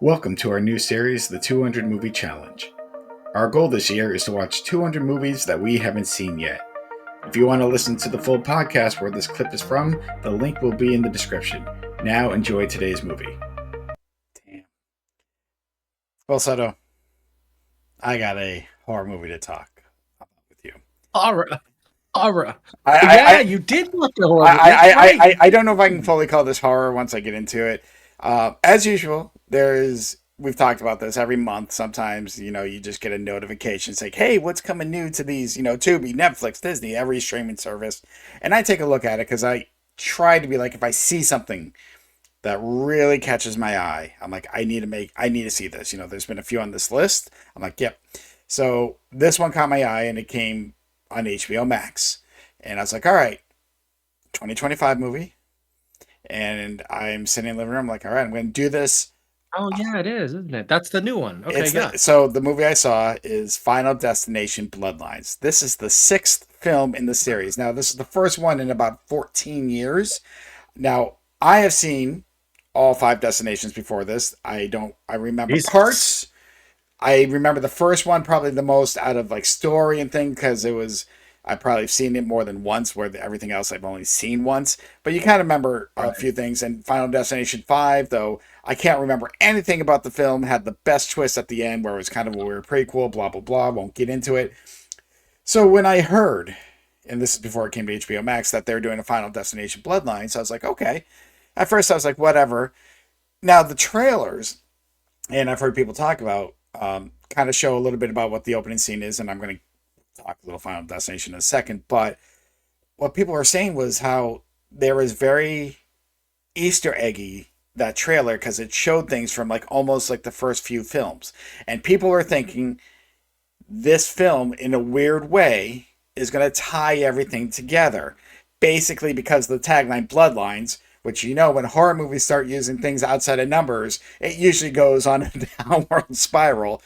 Welcome to our new series, the 200 Movie Challenge. Our goal this year is to watch 200 movies that we haven't seen yet. If you want to listen to the full podcast where this clip is from, the link will be in the description. Now enjoy today's movie. Damn. Well, Soto, I got a horror movie to talk about with you. Horror. I You did look the horror. I don't know if I can fully call this horror once I get into it. As usual, we've talked about this every month. Sometimes, you just get a notification. It's like, hey, what's coming new to these, Tubi, Netflix, Disney, every streaming service. And I take a look at it because I try to be like, if I see something that really catches my eye, I'm like, I need to see this. There's been a few on this list. I'm like, yep. So this one caught my eye and it came on HBO Max. And I was like, all right, 2025 movie. And I'm sitting in the living room, like, all right, I'm going to do this. Oh, yeah, it is, isn't it? That's the new one. Okay, yeah. So the movie I saw is Final Destination Bloodlines. This is the sixth film in the series. Now, this is the first one in about 14 years. Now, I have seen all five destinations before this. I remember Jesus. parts. I remember the first one probably the most out of like story and thing because I've probably seen it more than once, where everything else I've only seen once. But you kind of remember a few things. And Final Destination 5, though, I can't remember anything about the film. Had the best twist at the end where it was kind of a weird prequel, blah, blah, blah. Won't get into it. So when I heard, and this is before it came to HBO Max, that they were doing a Final Destination Bloodlines, I was like, okay. At first I was like, whatever. Now the trailers, and I've heard people talk about, kind of show a little bit about what the opening scene is, and I'm going to talk a little Final Destination in a second, but what people were saying was how there was very Easter eggy, that trailer, because it showed things from like almost like the first few films. And people were thinking this film, in a weird way, is going to tie everything together. Basically, because the tagline Bloodlines, which when horror movies start using things outside of numbers, it usually goes on a downward spiral.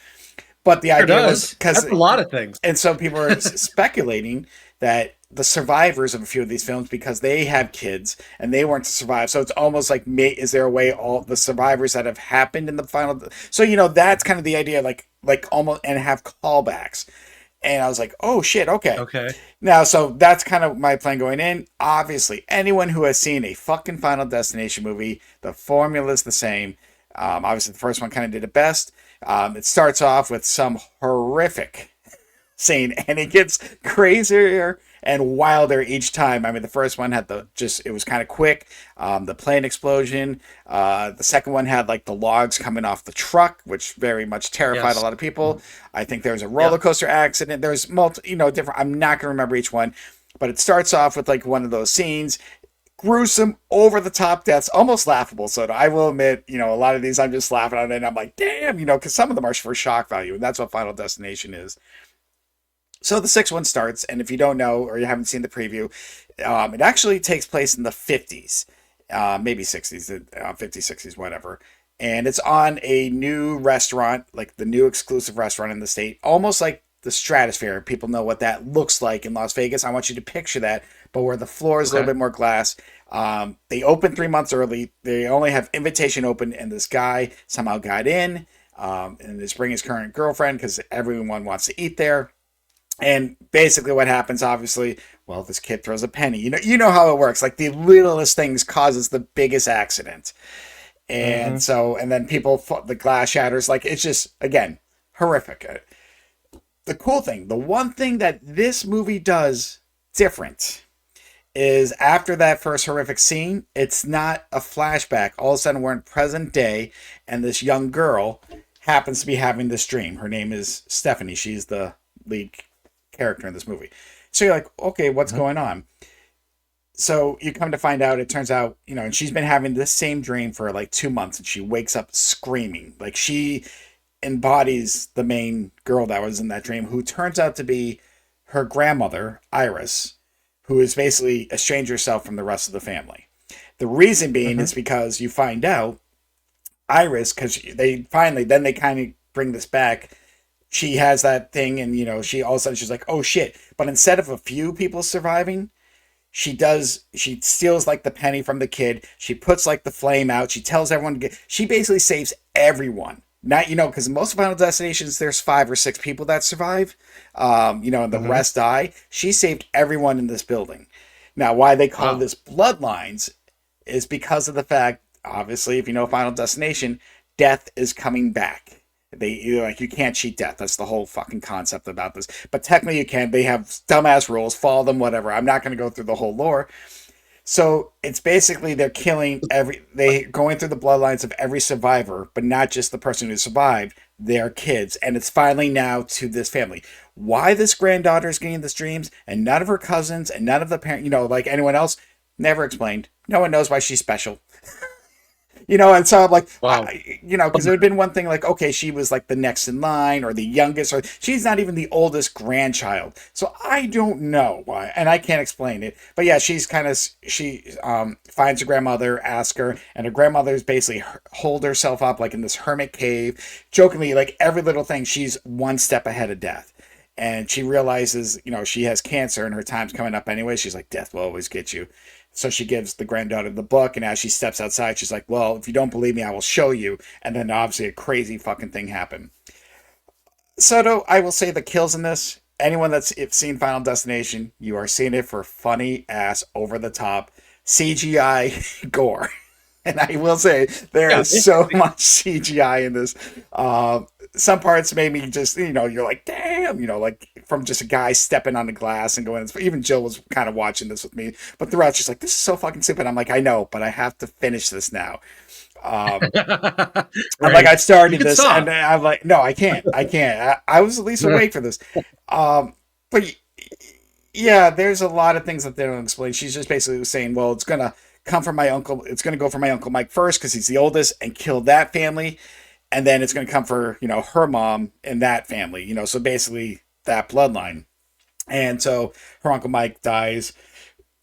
But the idea was because a lot of things, and so people are speculating that the survivors of a few of these films, because they have kids and they weren't to survive, so it's almost like, is there a way all the survivors that have happened in the final? So that's kind of the idea, like almost, and have callbacks. And I was like, oh shit, okay. Now, so that's kind of my plan going in. Obviously, anyone who has seen a fucking Final Destination movie, the formula is the same. Obviously, the first one kind of did it best. It starts off with some horrific scene, and it gets crazier and wilder each time. I mean, the first one had it was kind of quick. The plane explosion. The second one had like the logs coming off the truck, which very much terrified a lot of people. I think there was a roller coaster accident. There's different. I'm not going to remember each one, but it starts off with like one of those scenes. Gruesome, over the top deaths, almost laughable. So I will admit, a lot of these I'm just laughing at it, and I'm like, damn, because some of them are for shock value, and that's what Final Destination is. So the sixth one starts, and if you don't know or you haven't seen the preview, it actually takes place in the 50s, maybe 60s, 50s, 60s, whatever. And it's on a new restaurant, like the new exclusive restaurant in the state, almost like the Stratosphere. People know what that looks like in Las Vegas. I want you to picture that, but where the floor is a little bit more glass. They open 3 months early. They only have invitation open, and this guy somehow got in and is bringing his current girlfriend because everyone wants to eat there. And basically what happens, obviously, well, this kid throws a penny. You know how it works. Like the littlest things causes the biggest accident. And so, and then the glass shatters. Like, it's just, again, horrific. The cool thing, the one thing that this movie does different is after that first horrific scene, it's not a flashback. All of a sudden, we're in present day, and this young girl happens to be having this dream. Her name is Stephanie. She's the lead character in this movie. So you're like, okay, what's going on? So you come to find out, it turns out, and she's been having this same dream for like 2 months, and she wakes up screaming. Like, she embodies the main girl that was in that dream, who turns out to be her grandmother, Iris, who is basically estranged herself from the rest of the family. The reason being is because you find out Iris, because they kind of bring this back. She has that thing, and she all of a sudden she's like, oh shit. But instead of a few people surviving, She steals like the penny from the kid. She puts like the flame out. She tells everyone to get, she basically saves everyone. Not, because most Final Destinations, there's 5 or 6 people that survive, and the Hmm. rest die. She saved everyone in this building. Now, why they call Wow. this Bloodlines is because of the fact, obviously, if you know Final Destination, death is coming back. You can't cheat death. That's the whole fucking concept about this. But technically you can. They have dumbass rules. Follow them. Whatever. I'm not going to go through the whole lore. So it's basically they're killing they going through the bloodlines of every survivor, but not just the person who survived. Their kids, and it's finally now to this family. Why this granddaughter is getting these dreams, and none of her cousins, and none of the parent, like anyone else, never explained. No one knows why she's special. And so I'm like, Wow. because it would have been one thing like, okay, she was like the next in line or the youngest, or she's not even the oldest grandchild. So I don't know why, and I can't explain it. But yeah, she finds her grandmother, asks her, and her grandmother's basically hold herself up like in this hermit cave, jokingly, like every little thing, she's one step ahead of death. And she realizes, she has cancer and her time's coming up anyway. She's like, death will always get you. So she gives the granddaughter the book, and as she steps outside, she's like, well, if you don't believe me, I will show you. And then obviously a crazy fucking thing happened. Soto, I will say the kills in this, anyone that's seen Final Destination, you are seeing it for funny ass, over the top CGI gore. And I will say there Yeah, is so basically. much CGI in this. Some parts made me just, you're like, damn, like from just a guy stepping on the glass and going. Even Jill was kind of watching this with me, but throughout she's like, this is so fucking stupid. I'm like, I know, but I have to finish this now. Um, I'm like, Right. I've You started could this, and stop. I'm like, no, I can't, I can't. I was at least awake for this. But yeah, there's a lot of things that they don't explain. She's just basically saying, well, it's gonna come from my uncle. It's gonna go for my uncle Mike first because he's the oldest and kill that family, and then it's gonna come for her mom and that family. So basically that bloodline. And so her uncle Mike dies,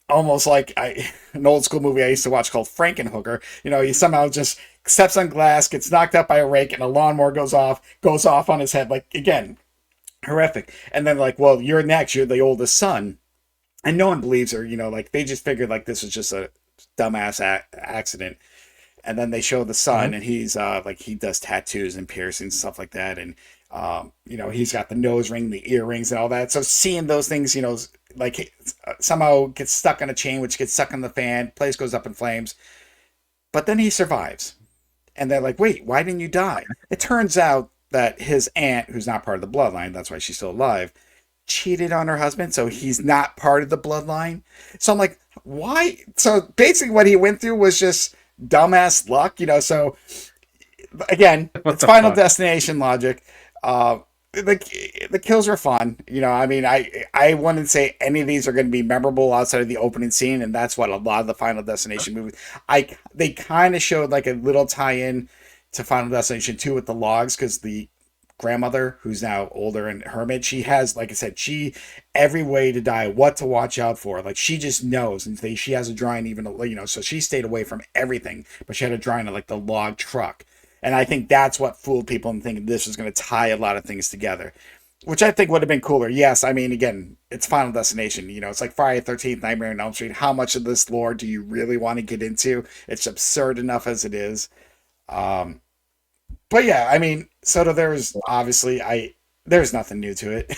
almost like an old school movie I used to watch called Frankenhooker. He somehow just steps on glass, gets knocked out by a rake, and a lawnmower goes off on his head. Like, again, horrific. And then like, well, you're next. You're the oldest son, and no one believes her. Like they just figured like this was just a dumbass accident. And then they show the Mhm. son, and he's like he does tattoos and piercings and stuff like that, and he's got the nose ring, the earrings, and all that. So seeing those things, like somehow gets stuck on a chain, which gets stuck on the fan, place goes up in flames, but then he survives. And they're like, wait, why didn't you die? It turns out that his aunt, who's not part of the bloodline, that's why she's still alive, cheated on her husband, so he's not part of the bloodline. So I'm like, why? So basically, what he went through was just dumbass luck. So again, What it's the Final fuck? Destination logic. The kills are fun. I mean, I wouldn't say any of these are going to be memorable outside of the opening scene, and that's what a lot of the Final Destination movies. They kind of showed like a little tie-in to Final Destination 2 with the logs, because the grandmother, who's now older and hermit, she has, like I said, she every way to die, what to watch out for. Like she just knows, and she has a drawing, even so she stayed away from everything, but she had a drawing of like the log truck. And I think that's what fooled people in thinking this was going to tie a lot of things together, which I think would have been cooler. Yes, I mean, again, it's Final Destination. It's like Friday the 13th, Nightmare on Elm Street. How much of this lore do you really want to get into? It's absurd enough as it is. Um, but yeah, I mean, Soto, there's obviously there's nothing new to it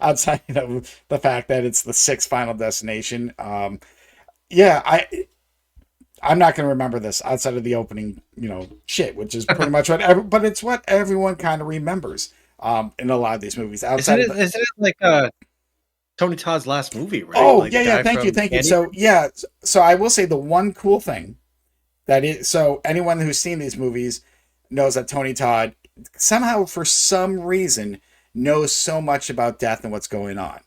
outside of the fact that it's the sixth Final Destination. Yeah, I'm not going to remember this outside of the opening, shit, which is pretty much but it's what everyone kind of remembers in a lot of these movies Isn't outside of it? the. Isn't it like Tony Todd's last movie? Right, Oh, like yeah, the yeah, guy thank you, from thank you. Candy. So, yeah, so I will say the one cool thing that is, so anyone who's seen these movies knows that Tony Todd somehow, for some reason, knows so much about death and what's going on.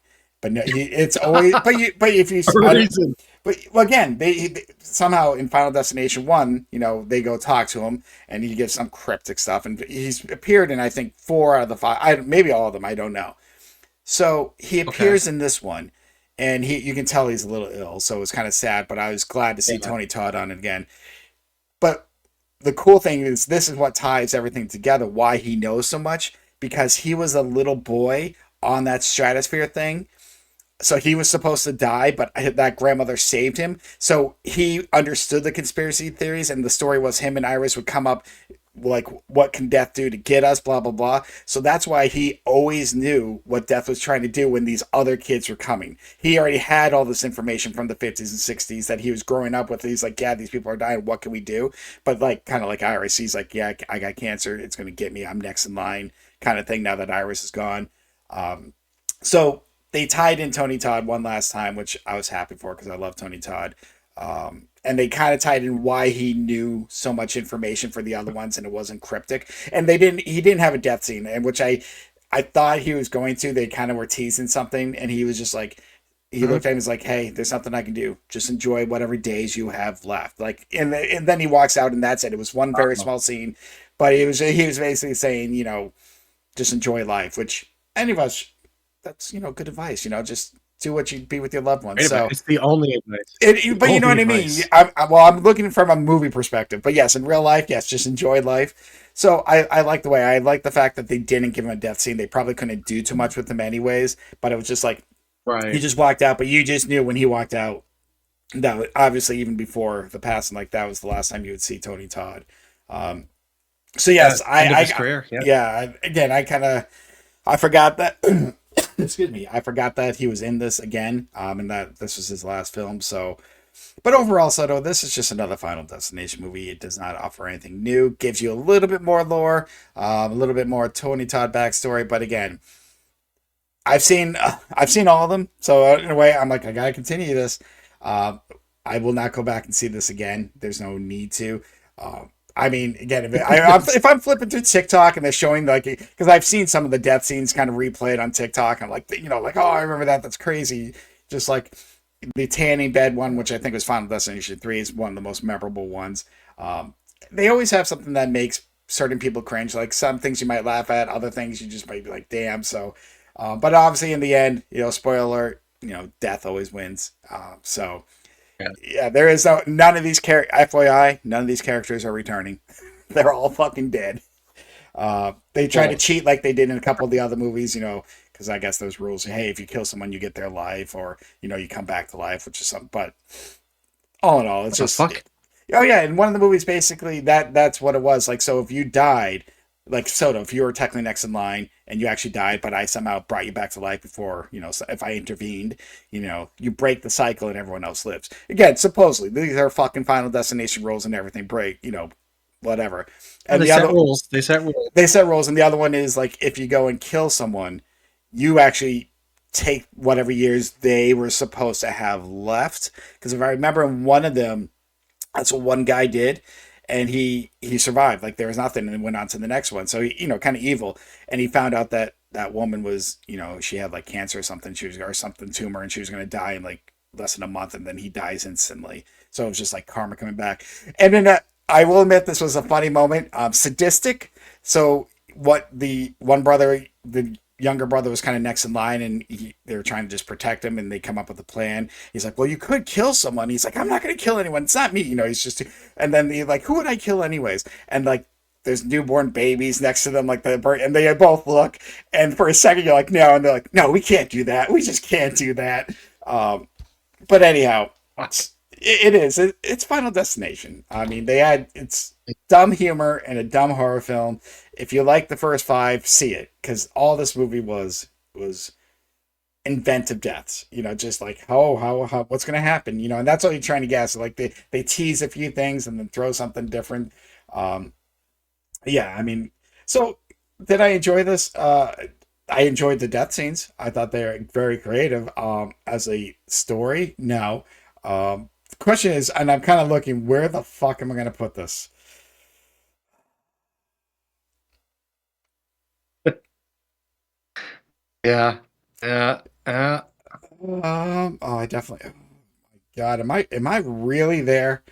But no, it's always, but if you, For a reason. but well, again, they somehow in Final Destination 1, they go talk to him, and he gives some cryptic stuff, and he's appeared in I think 4 out of the 5, maybe all of them, I don't know. So he Okay. appears in this one, and you can tell he's a little ill, so it's kind of sad. But I was glad to see Yeah. Tony Todd on it again. But the cool thing is, this is what ties everything together. Why he knows so much, because he was a little boy on that stratosphere thing So he was supposed to die, but that grandmother saved him. So he understood the conspiracy theories, and the story was him and Iris would come up like, what can death do to get us, blah blah blah. So that's why he always knew what death was trying to do when these other kids were coming. He already had all this information from the 50s and 60s that he was growing up with. He's like, yeah, these people are dying, what can we do? But like, kind of like Iris, he's like, yeah, I got cancer, it's going to get me, I'm next in line, kind of thing, now that Iris is gone. So they tied in Tony Todd one last time, which I was happy for because I love Tony Todd. And they kind of tied in why he knew so much information for the other ones, and it wasn't cryptic. And they didn't. He didn't have a death scene, and which I thought he was going to. They kind of were teasing something, and he was just like, he looked at him and was like, "Hey, there's nothing I can do. Just enjoy whatever days you have left." Like, and then he walks out, and that's it. It was one very small scene, but he was basically saying, just enjoy life, which any of us, that's good advice. Just do what you be with your loved ones. So it's the only advice. but you know what I mean. I'm looking from a movie perspective, but yes, in real life, yes, just enjoy life. So I like I like the fact that they didn't give him a death scene. They probably couldn't do too much with him anyways. But it was just like he Right. just walked out, but you just knew when he walked out that obviously even before the passing, like that was the last time you would see Tony Todd. Um, so yes, End of his career. Yeah. yeah. Again, I forgot that. Excuse me. I forgot that he was in this again, and that this was his last film. So, but overall, Soto, this is just another Final Destination movie. It does not offer anything new. Gives you a little bit more lore, a little bit more Tony Todd backstory. But again, I've seen all of them. So in a way, I'm like, I gotta continue this. Uh, I will not go back and see this again. There's no need to. I mean, again, if I'm flipping through TikTok and they're showing like, because I've seen some of the death scenes kind of replayed on TikTok, I'm like, like, oh, I remember that. That's crazy. Just like the tanning bed one, which I think was Final Destination 3, is one of the most memorable ones. They always have something that makes certain people cringe. Like some things you might laugh at, other things you just might be like, damn. So, but obviously in the end, spoiler alert, death always wins. So Yeah. yeah, there is none of these FYI, none of these characters are returning. They're all fucking dead. They try to cheat like they did in a couple of the other movies, because I guess those rules. Hey, if you kill someone, you get their life, or you come back to life, which is something. But all in all, it's What the just fuck? oh yeah. In one of the movies, basically that's what it was. Like, so if you died, like Soto, if you were technically next in line and you actually died, but I somehow brought you back to life before, if I intervened, you break the cycle and everyone else lives. Again, supposedly these are fucking Final Destination rules and everything break, whatever. Oh, And they the set other rules. They set rules. they set rules, and the other one is like if you go and kill someone, you actually take whatever years they were supposed to have left. Because if I remember in one of them, that's what one guy did, and he survived. Like there was nothing, and went on to the next one. So he, kind of evil, and he found out that that woman was, she had like cancer or something. She was or something tumor, and she was going to die in like less than a month, and then he dies instantly. So it was just like karma coming back. And then I will admit this was a funny moment. Sadistic. So what the one brother, the younger brother, was kind of next in line, and they were trying to just protect him, and they come up with a plan. He's like, well, you could kill someone. He's like, I'm not going to kill anyone, it's not me, he's just, and then he's like, who would I kill anyways? And like there's newborn babies next to them, like the bird, and they both look, and for a second you're like, no, and they're like, no, we can't do that, we just can't do that. But anyhow, it's Final Destination. I mean, it's dumb humor and a dumb horror film. If you like the first five, see it, because all this movie was inventive deaths. Just like how what's gonna happen. And that's all you're trying to guess. Like they tease a few things and then throw something different. Um, yeah, I mean, so did I enjoy this? I enjoyed the death scenes. I thought they were very creative. As a story, no. The question is, and I'm kind of looking, where the fuck am I going to put this? Yeah. Yeah. Oh, I definitely. Oh my God, am I really there?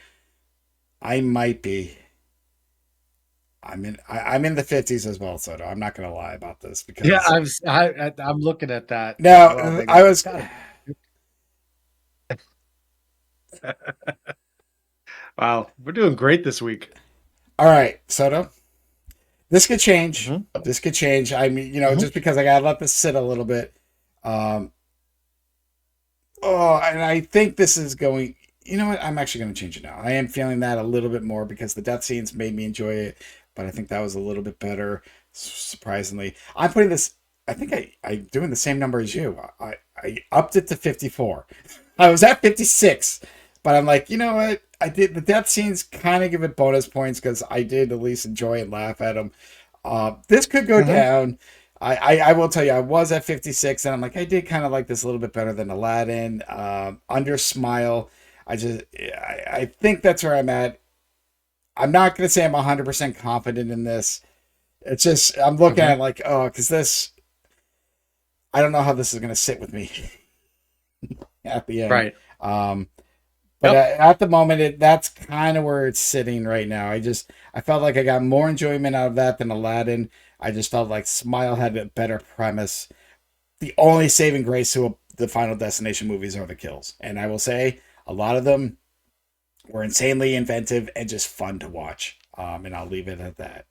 I might be. I'm in the 50s as well, Soto. I'm not going to lie about this Yeah. because I'm looking at that as well. no, Thinking, I was. God. Wow, we're doing great this week. All right, Soto. This could change. Hmm. This could change. I mean, Hmm. just because I gotta let this sit a little bit. Um, Oh, and I think this is going. You know what? I'm actually going to change it now. I am feeling that a little bit more because the death scenes made me enjoy it, but I think that was a little bit better. Surprisingly, I'm putting this. I think I'm doing the same number as you. I upped it to 54. I was at 56, but I'm like, you know what? I did the death scenes kind of give it bonus points because I did at least enjoy and laugh at them. This could go Hmm. down. I will tell you, I was at 56, and I'm like, I did kind of like this a little bit better than Aladdin. Under Smile, I think that's where I'm at. I'm not going to say I'm 100% confident in this. It's just, I'm looking at Hmm. it like, oh, because this, I don't know how this is going to sit with me at the end. Right. Um, but Yep. at the moment, that's kind of where it's sitting right now. I felt like I got more enjoyment out of that than Aladdin. I just felt like Smile had a better premise. The only saving grace to the Final Destination movies are the kills. And I will say, a lot of them were insanely inventive and just fun to watch. And I'll leave it at that.